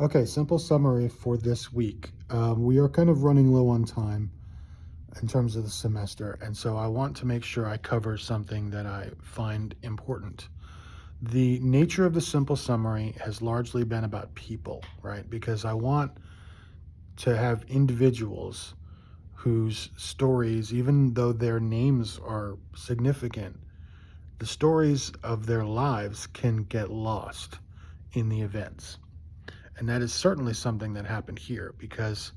Okay, simple summary for this week. We are kind of running low on time in terms of the semester, and so I want to make sure I cover something that I find important. The nature of the simple summary has largely been about people, right? Because I want to have individuals whose stories, even though their names are significant, the stories of their lives can get lost in the events. And that is certainly something that happened here because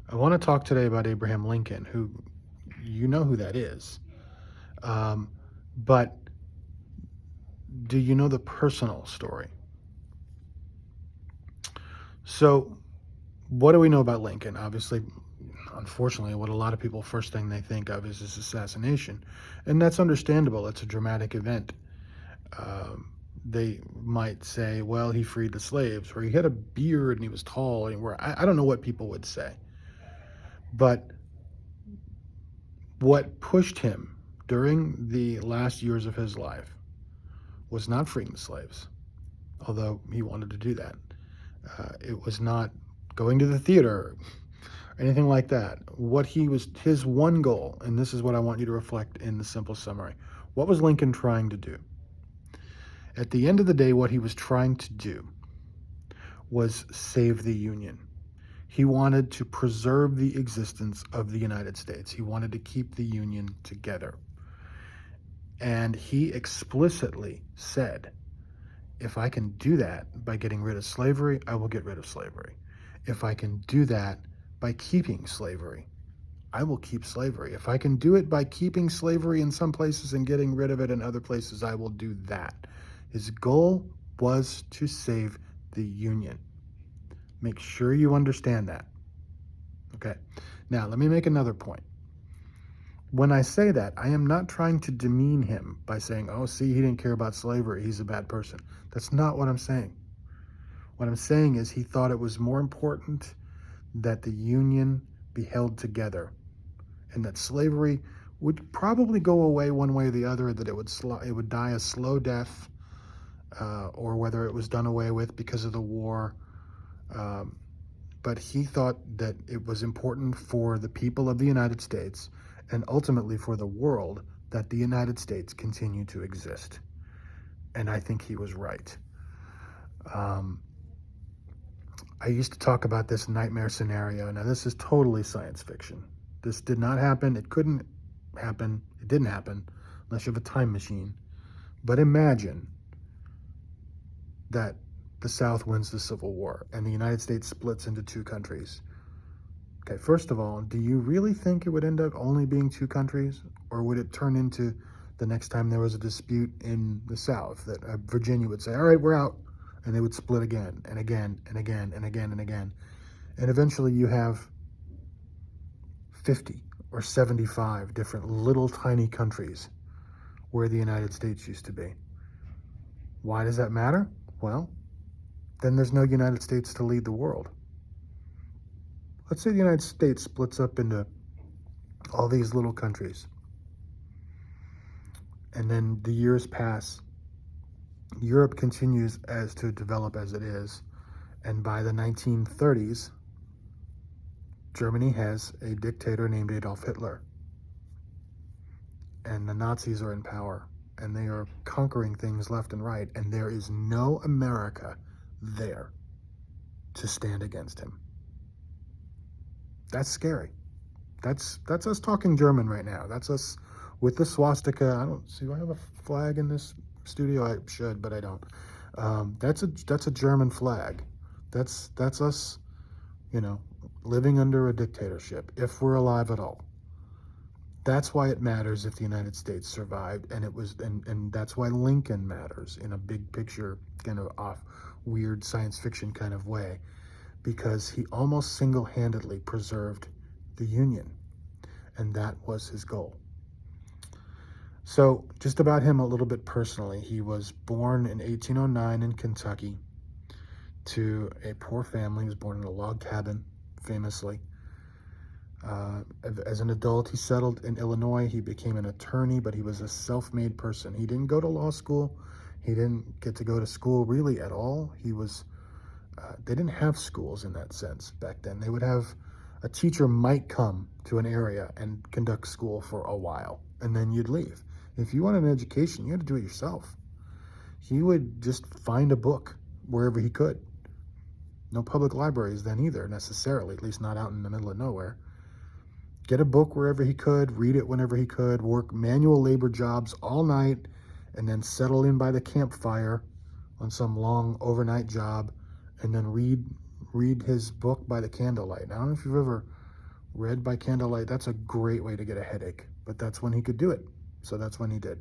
I want to talk today about Abraham Lincoln, who you know who that is. Um, but do you know the personal story? So, what do we know about Lincoln? Obviously, unfortunately, what a lot of people first thing they think of is his assassination, and that's understandable. It's a dramatic event. Um, they might say, "Well, he freed the slaves," or "He had a beard and he was tall." And where I don't know what people would say, but what pushed him during the last years of his life was not freeing the slaves, although he wanted to do that. It was not going to the theater, anything like that. What he was, his one goal, and this is what I want you to reflect in the simple summary. What was Lincoln trying to do? At the end of the day, what he was trying to do was save the Union. He wanted to preserve the existence of the United States. He wanted to keep the Union together. And he explicitly said, if I can do that by getting rid of slavery, I will get rid of slavery. If I can do that by keeping slavery, I will keep slavery. If I can do it by keeping slavery in some places and getting rid of it in other places, I will do that. His goal was to save the Union. Make sure you understand that. Okay. Now, let me make another point. When I say that, I am not trying to demean him by saying, oh, see, he didn't care about slavery. He's a bad person. That's not what I'm saying. What I'm saying is he thought it was more important that the Union be held together and that slavery would probably go away one way or the other, that it would die a slow death, or whether it was done away with because of the war. Um, but he thought that it was important for the people of the United States and ultimately for the world that the United States continue to exist. And I think he was right. Um, I used to talk about this nightmare scenario. Now, this is totally science fiction. This did not happen. It couldn't happen. It didn't happen unless you have a time machine. But imagine that the South wins the Civil War and the United States splits into two countries. Okay, first of all, do you really think it would end up only being two countries? Or would it turn into the next time there was a dispute in the South that Virginia would say, all right, we're out. And they would split again and again and again and again and again. And eventually you have 50 or 75 different little tiny countries where the United States used to be. Why does that matter? Well, then there's no United States to lead the world. Let's say the United States splits up into all these little countries. And then the years pass. Europe continues as to develop as it is. And by the 1930s, Germany has a dictator named Adolf Hitler. And the Nazis are in power. And they are conquering things left and right. And there is no America there to stand against him. That's scary. That's us talking German right now. That's us with the swastika. I don't see. Do I have a flag in this studio? I should, but I don't. That's a German flag. That's us. You know, living under a dictatorship if we're alive at all. That's why it matters if the United States survived, and it was, and that's why Lincoln matters in a big picture kind of off weird science fiction kind of way, because he almost single-handedly preserved the Union, and that was his goal. So just about him a little bit personally, he was born in 1809 in Kentucky to a poor family. He was born in a log cabin, famously. As an adult, he settled in Illinois. He became an attorney, but he was a self-made person. He didn't go to law school. He didn't get to go to school really at all. He was They didn't have schools in that sense back then. They would have a teacher might come to an area and conduct school for a while, and then you'd leave. If you wanted an education, you had to do it yourself. He would just find a book wherever he could. No public libraries then either, necessarily, at least not out in the middle of nowhere. Get a book wherever he could, read it whenever he could, work manual labor jobs all night, and then settle in by the campfire on some long overnight job, and then read his book by the candlelight. I don't know if you've ever read by candlelight. That's a great way to get a headache, but that's when he could do it. So that's when he did.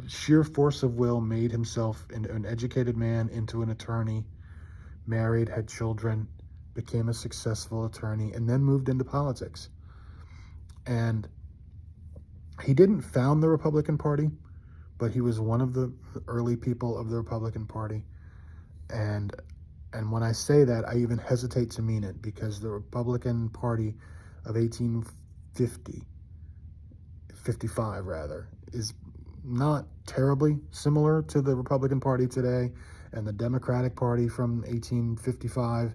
Sheer force of will made himself into an educated man, into an attorney, married, had children, became a successful attorney, and then moved into politics. And he didn't found the Republican Party, but he was one of the early people of the Republican Party. And when I say that, I even hesitate to mean it, because the Republican Party of 1855 rather, is not terribly similar to the Republican Party today, and the Democratic Party from 1855,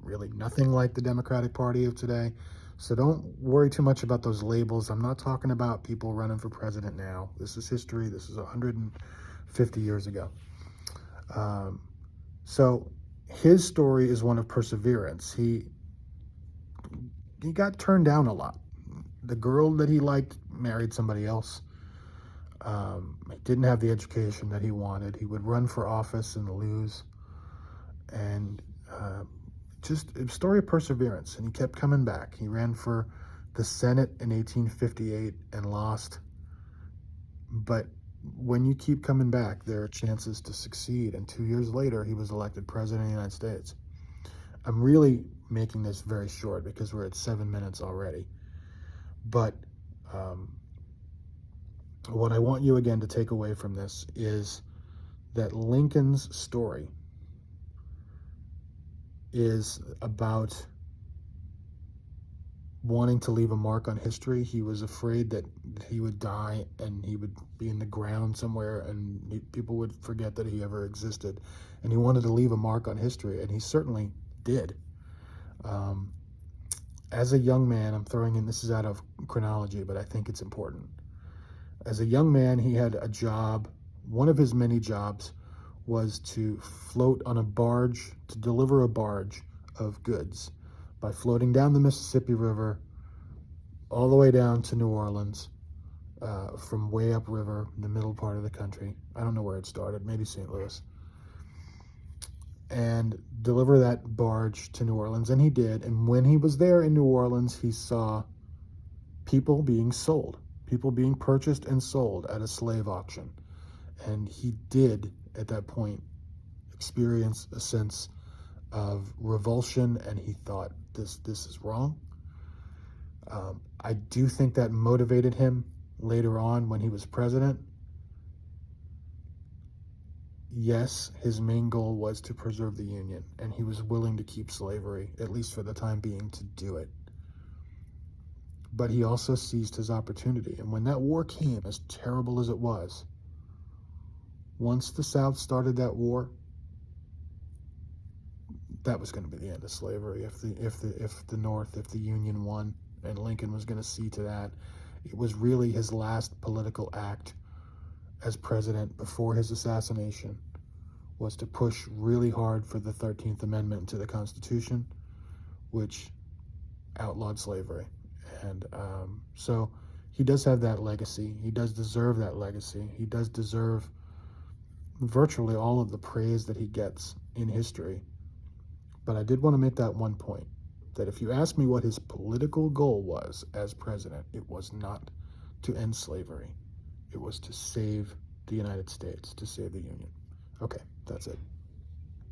really nothing like the Democratic Party of today. So don't worry too much about those labels. I'm not talking about people running for president now. This is history. This is 150 years ago. So his story is one of perseverance. He got turned down a lot. The girl that he liked married somebody else. He didn't have the education that he wanted. He would run for office and lose. And just a story of perseverance. And he kept coming back. He ran for the Senate in 1858 and lost. But when you keep coming back, there are chances to succeed. And 2 years later, he was elected president of the United States. I'm really making this very short because we're at 7 minutes already. But what I want you again to take away from this is that Lincoln's story is about wanting to leave a mark on history. He was afraid that he would die and he would be in the ground somewhere and people would forget that he ever existed. And he wanted to leave a mark on history, and he certainly did. As a young man, I'm throwing in, this is out of chronology, but I think it's important. As a young man, he had a job. One of his many jobs was to float on a barge, to deliver a barge of goods by floating down the Mississippi River all the way down to New Orleans, from way upriver, the middle part of the country. I don't know where it started, maybe St. Louis. And deliver that barge to New Orleans, and he did. And when he was there in New Orleans, he saw people being sold, people being purchased and sold at a slave auction. And he did, at that point, experience a sense of revulsion, and he thought, this is wrong. I do think that motivated him later on when he was president. Yes, his main goal was to preserve the Union, and he was willing to keep slavery, at least for the time being, to do it. But he also seized his opportunity. And when that war came, as terrible as it was, once the South started that war, that was going to be the end of slavery. If the North, if the Union won, and Lincoln was going to see to that, it was really his last political act as president before his assassination, was to push really hard for the 13th Amendment to the Constitution, which outlawed slavery. And so he does have that legacy. He does deserve that legacy. He does deserve virtually all of the praise that he gets in history. But I did want to make that one point, that if you ask me what his political goal was as president, it was not to end slavery. It was to save the United States, to save the Union. Okay, that's it.